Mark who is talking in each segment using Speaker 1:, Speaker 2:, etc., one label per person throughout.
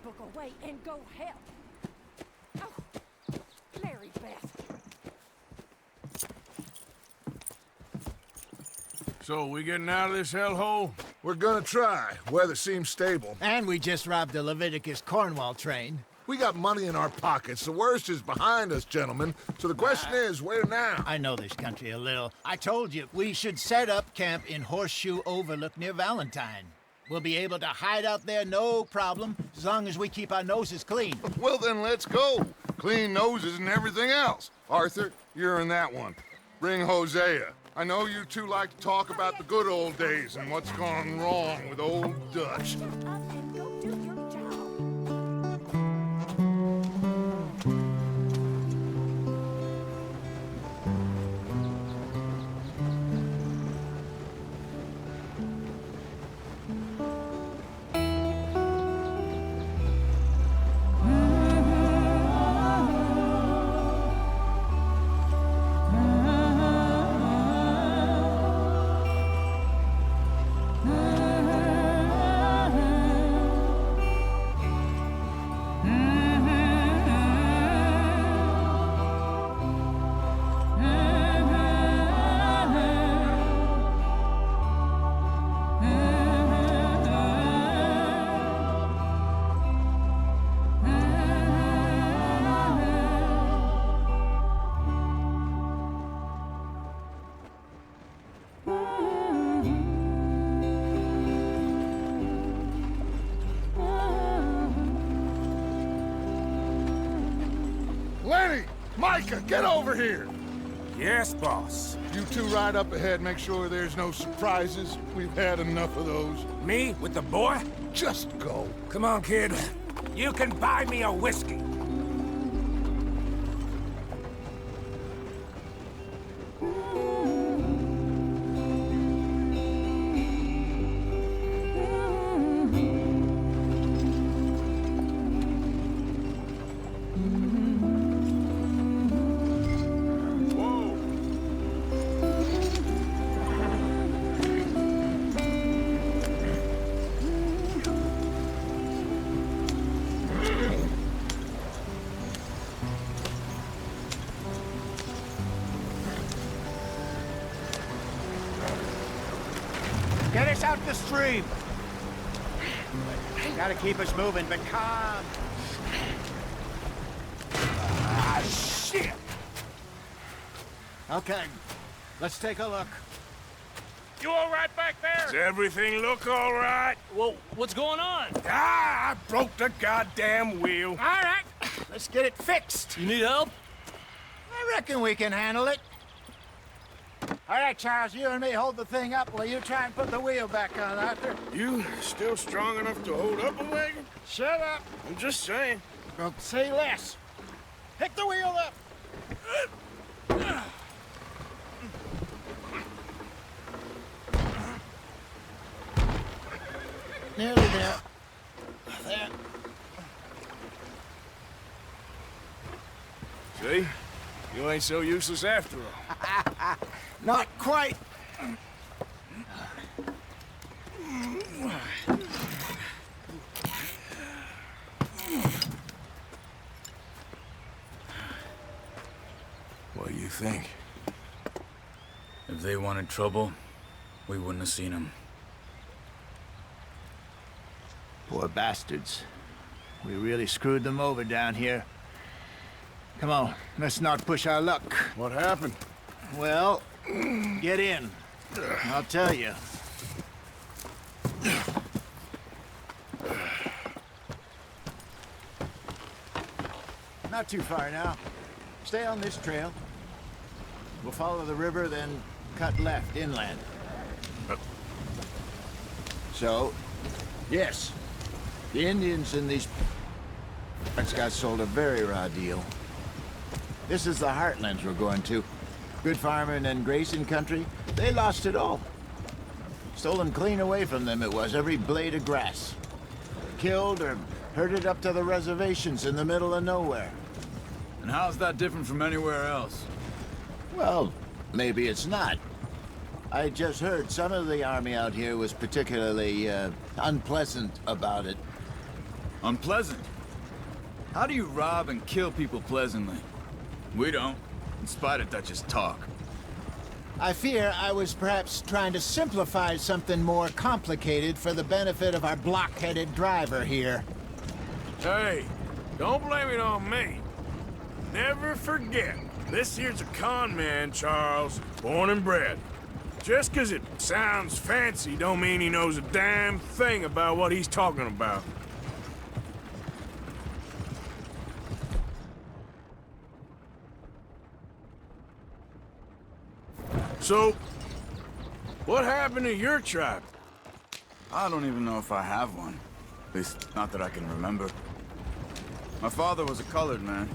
Speaker 1: book away and go help. Oh, Mary Beth.
Speaker 2: So, we getting out of this hellhole?
Speaker 3: We're gonna try. Weather seems stable.
Speaker 4: And we just robbed the Leviticus Cornwall train.
Speaker 3: We got money in our pockets. The worst is behind us, gentlemen. So the question is, where now?
Speaker 4: I know this country a little. I told you, we should set up camp in Horseshoe Overlook near Valentine. We'll be able to hide out there, no problem, as long as we keep our noses clean.
Speaker 5: Well, then let's go. Clean noses and everything else. Arthur, you're in that one. Bring Hosea. I know you two like to talk about the good old days and what's gone wrong with old Dutch.
Speaker 1: Shut up and go do your job.
Speaker 5: Lenny! Micah, get over here!
Speaker 2: Yes, boss.
Speaker 5: You two ride up ahead, make sure there's no surprises. We've had enough of those.
Speaker 2: Me with the boy?
Speaker 5: Just go.
Speaker 2: Come on, kid. You can buy me a whiskey.
Speaker 4: Get us out the stream. Gotta keep us moving, but calm.
Speaker 2: Ah, shit!
Speaker 4: Okay, let's take a look.
Speaker 6: You all right back there?
Speaker 2: Does everything look all right?
Speaker 6: Well, what's going on?
Speaker 2: Ah, I broke the goddamn wheel.
Speaker 4: All right, let's get it fixed.
Speaker 6: You need help?
Speaker 4: I reckon we can handle it. All right, Charles, you and me hold the thing up while you try and put the wheel back on, Arthur.
Speaker 2: You still strong enough to hold up a wagon?
Speaker 4: Shut up.
Speaker 2: I'm just saying.
Speaker 4: Don't say less. Pick the wheel up. Nearly there. There.
Speaker 2: See? You ain't so useless after all.
Speaker 4: Not quite.
Speaker 2: What do you think?
Speaker 7: If they wanted trouble, we wouldn't have seen them.
Speaker 4: Poor bastards. We really screwed them over down here. Come on, let's not push our luck.
Speaker 2: What happened?
Speaker 4: Well, get in. I'll tell you. Not too far now. Stay on this trail. We'll follow the river, then cut left inland. So, yes, the Indians in these got sold a very raw deal. This is the heartlands we're going to. Good farming and grazing country, they lost it all. Stolen clean away from them it was, every blade of grass. Killed or herded up to the reservations in the middle of nowhere.
Speaker 7: And how's that different from anywhere else?
Speaker 4: Well, maybe it's not. I just heard some of the army out here was particularly, unpleasant about it.
Speaker 7: Unpleasant? How do you rob and kill people pleasantly? We don't, in spite of Dutch's talk.
Speaker 4: I fear I was perhaps trying to simplify something more complicated for the benefit of our block-headed driver here.
Speaker 2: Hey, don't blame it on me. Never forget, this here's a con man, Charles, born and bred. Just 'cause it sounds fancy don't mean he knows a damn thing about what he's talking about. So, what happened to your tribe?
Speaker 7: I don't even know if I have one. At least, not that I can remember. My father was a colored man.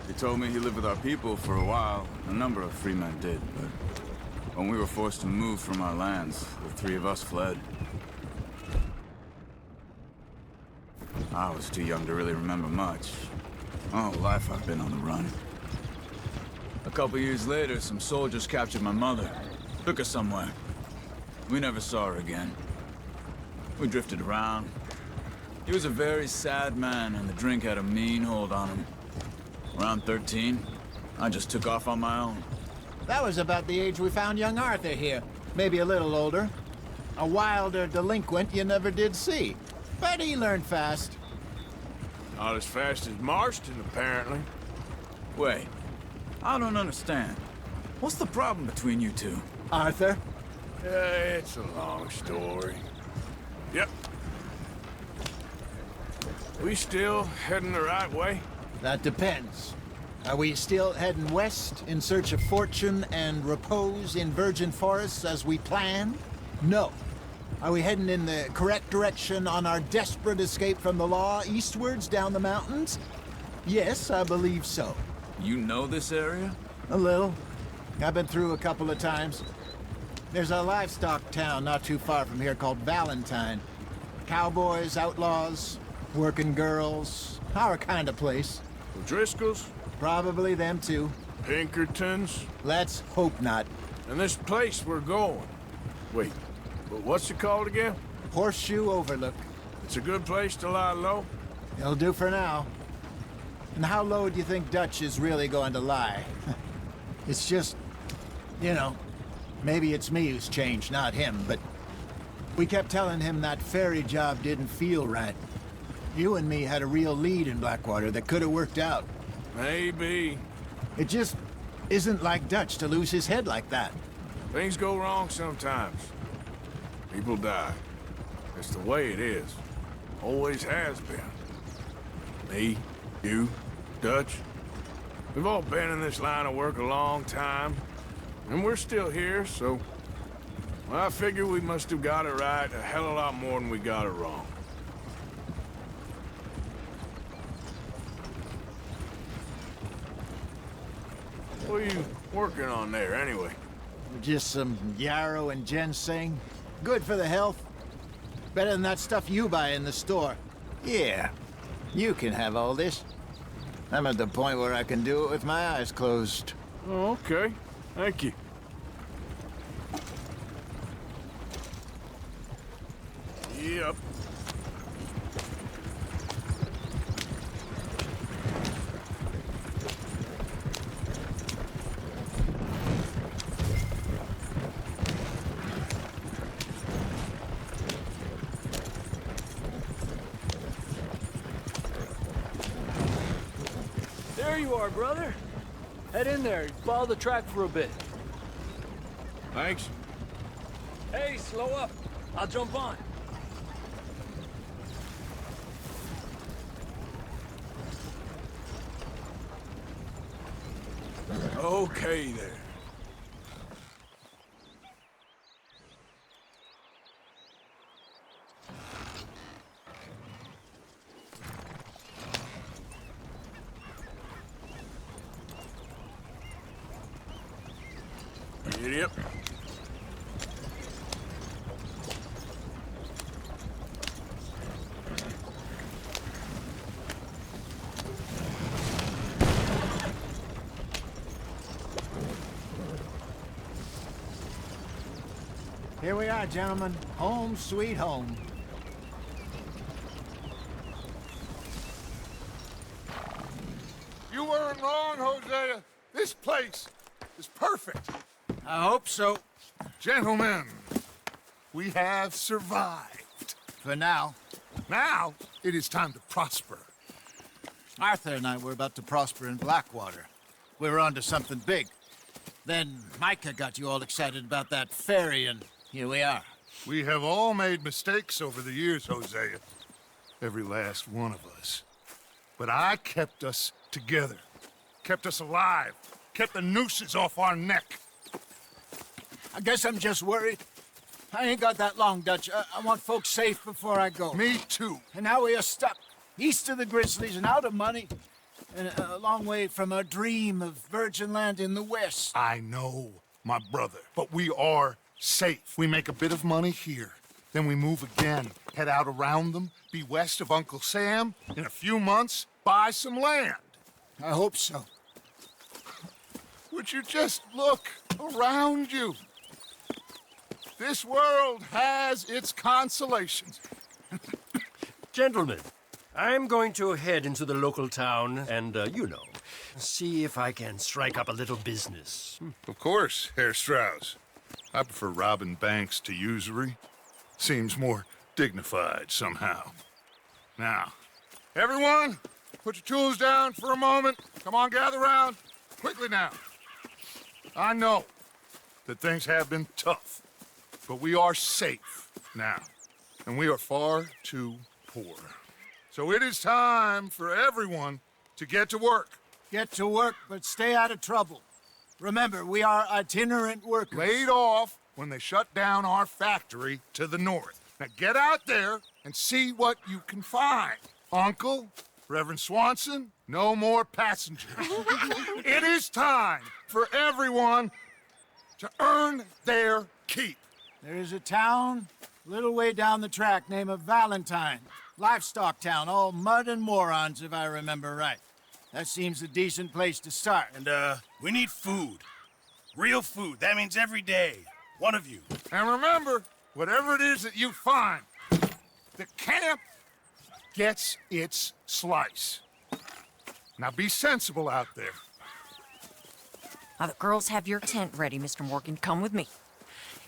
Speaker 7: He told me he lived with our people for a while. A number of free men did, but when we were forced to move from our lands, the three of us fled. I was too young to really remember much. My whole life I've been on the run. A couple years later, some soldiers captured my mother. Took her somewhere. We never saw her again. We drifted around. He was a very sad man, and the drink had a mean hold on him. Around 13, I just took off on my own.
Speaker 4: That was about the age we found young Arthur here. Maybe a little older. A wilder delinquent you never did see. But he learned fast.
Speaker 2: Not as fast as Marston, apparently.
Speaker 7: Wait, I don't understand. What's the problem between you two?
Speaker 4: Arthur?
Speaker 2: It's a long story. Yep. We still heading the right way?
Speaker 4: That depends. Are we still heading west in search of fortune and repose in virgin forests as we planned? No. Are we heading in the correct direction on our desperate escape from the law eastwards down the mountains? Yes, I believe so.
Speaker 7: You know this area?
Speaker 4: A little. I've been through a couple of times. There's a livestock town not too far from here called Valentine. Cowboys, outlaws, working girls, our kind of place.
Speaker 2: Driscoll's?
Speaker 4: Probably them too.
Speaker 2: Pinkertons?
Speaker 4: Let's hope not.
Speaker 2: And this place we're going. Wait, but what's it called again?
Speaker 4: Horseshoe Overlook.
Speaker 2: It's a good place to lie low?
Speaker 4: It'll do for now. And how low do you think Dutch is really going to lie? It's just, you know, maybe it's me who's changed, not him, but we kept telling him that ferry job didn't feel right. You and me had a real lead in Blackwater that could have worked out.
Speaker 2: Maybe.
Speaker 4: It just isn't like Dutch to lose his head like that.
Speaker 2: Things go wrong sometimes. People die. It's the way it is. Always has been. Me, you, Dutch. We've all been in this line of work a long time. And we're still here, so... Well, I figure we must have got it right a hell of a lot more than we got it wrong. What are you working on there, anyway?
Speaker 4: Just some yarrow and ginseng. Good for the health. Better than that stuff you buy in the store. Yeah, you can have all this. I'm at the point where I can do it with my eyes closed.
Speaker 2: Oh, okay. Thank you. Yep.
Speaker 6: There you are, brother. Head in there. Follow the track for a bit.
Speaker 2: Thanks.
Speaker 6: Hey, slow up. I'll jump on.
Speaker 2: Okay, there. Yep.
Speaker 4: Here we are, gentlemen. Home sweet home.
Speaker 5: You weren't wrong, Hosea. This place is perfect.
Speaker 4: I hope so.
Speaker 5: Gentlemen, we have survived.
Speaker 4: For now.
Speaker 5: Now, it is time to prosper.
Speaker 4: Arthur and I were about to prosper in Blackwater. We were onto something big. Then Micah got you all excited about that ferry, and here we are.
Speaker 5: We have all made mistakes over the years, Hosea. Every last one of us. But I kept us together. Kept us alive. Kept the nooses off our neck.
Speaker 4: I guess I'm just worried. I ain't got that long, Dutch. I want folks safe before I go.
Speaker 5: Me too.
Speaker 4: And now we are stuck, east of the Grizzlies and out of money, and a long way from our dream of virgin land in the west.
Speaker 5: I know, my brother, but we are safe. We make a bit of money here. Then we move again, head out around them, be west of Uncle Sam. In a few months, buy some land.
Speaker 4: I hope so.
Speaker 5: Would you just look around you? This world has its consolations.
Speaker 6: Gentlemen, I'm going to head into the local town and, see if I can strike up a little business.
Speaker 5: Of course, Herr Strauss. I prefer robbing banks to usury. Seems more dignified somehow. Now, everyone, put your tools down for a moment. Come on, gather round. Quickly now. I know that things have been tough, but we are safe now, and we are far too poor. So it is time for everyone to get to work.
Speaker 4: Get to work, but stay out of trouble. Remember, we are itinerant workers.
Speaker 5: Laid off when they shut down our factory to the north. Now get out there and see what you can find. Uncle, Reverend Swanson, no more passengers. It is time for everyone to earn their keep.
Speaker 4: There is a town a little way down the track named Valentine. Livestock town, all mud and morons, if I remember right. That seems a decent place to start.
Speaker 8: And, we need food. Real food. That means every day. One of you.
Speaker 5: And remember, whatever it is that you find, the camp gets its slice. Now be sensible out there.
Speaker 1: Now, the girls have your tent ready, Mr. Morgan. Come with me.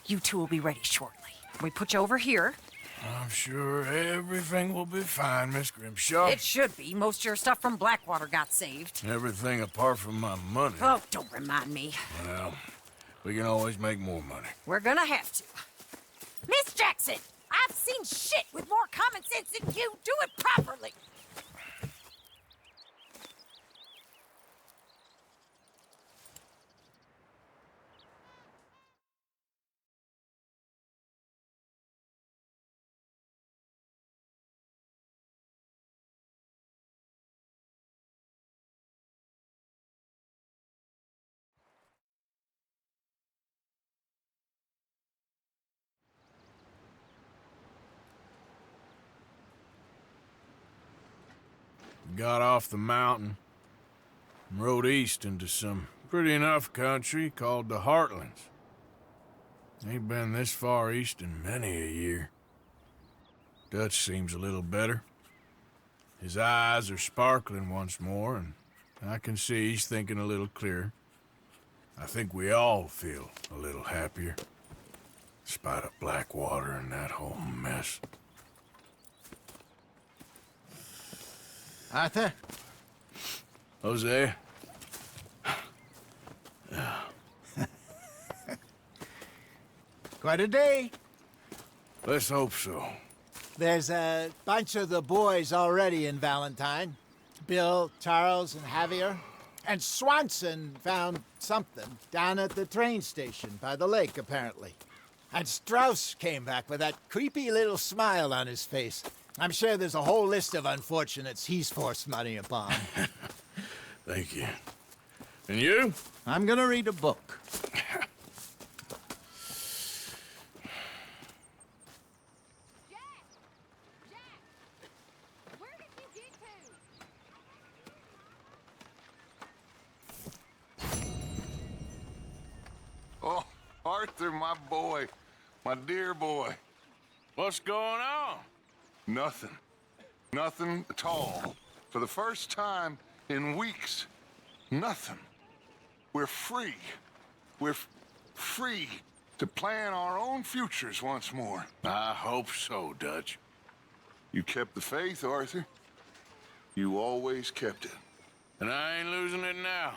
Speaker 1: You two will be ready shortly. We put you over here.
Speaker 2: I'm sure everything will be fine, Miss Grimshaw.
Speaker 1: It should be. Most of your stuff from Blackwater got saved.
Speaker 2: Everything apart from my money.
Speaker 1: Oh, don't remind me.
Speaker 2: Well, we can always make more money.
Speaker 1: We're gonna have to. Miss Jackson, I've seen shit with more common sense than you. Do it properly.
Speaker 2: Got off the mountain and rode east into some pretty enough country called the Heartlands. Ain't been this far east in many a year. Dutch seems a little better. His eyes are sparkling once more, and I can see he's thinking a little clearer. I think we all feel a little happier, despite of Blackwater and that whole mess.
Speaker 4: Arthur?
Speaker 2: Jose?
Speaker 4: Quite a day.
Speaker 2: Let's hope so.
Speaker 4: There's a bunch of the boys already in Valentine. Bill, Charles, and Javier. And Swanson found something down at the train station by the lake, apparently. And Strauss came back with that creepy little smile on his face. I'm sure there's a whole list of unfortunates he's forced money upon.
Speaker 2: Thank you. And you?
Speaker 4: I'm gonna read a book.
Speaker 1: Jack! Where did you get to?
Speaker 5: Oh, Arthur, my boy. My dear boy.
Speaker 2: What's going on?
Speaker 5: Nothing. Nothing at all. For the first time in weeks, Nothing. We're free. We're free to plan our own futures once more.
Speaker 2: I hope so, Dutch.
Speaker 5: You kept the faith, Arthur. You always kept it.
Speaker 2: And I ain't losing it now.